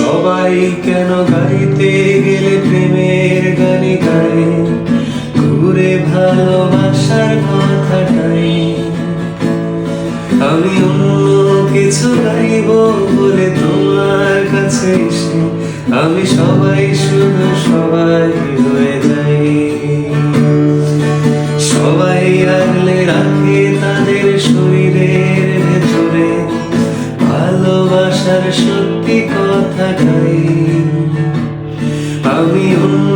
সবাই কেন গাইতে গেলে প্রেমের গানে গায়, ঘুরে ভালোবাসার কথাটাই। আমি অন্য কিছু গাইব বলে তোমার কাছে এসে আমি সবাই শুধু সবাই হয়ে যাই। সবাই আগলে রাখে তাদের শরীরের ভেতরে ভালোবাসার সত্যি কথাটাই। আমি অন্য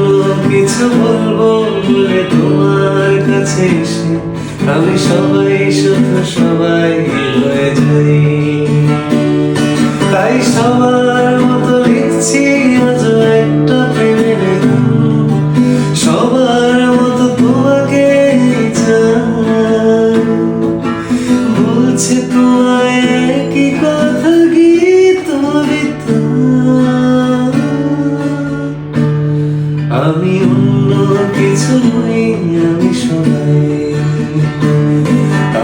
কিছু বলবো বলে তোমার কাছে এসে আমি সবাই শুধু সবাই হয়ে যাই। তাই সবার মতো লিখছি আজ একটা প্রেমের গান, সবার মতো তোমাকে চাই। বলছে তোমায় একই কথা গীত আমি অন্য কিছু নই, আমি সবাই।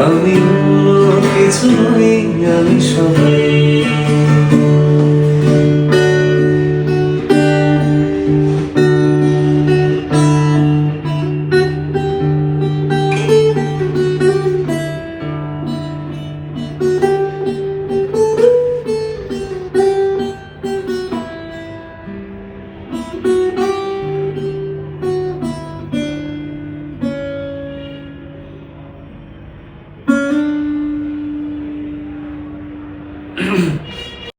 আমি অন্য কিছু নই, আমি সবাই।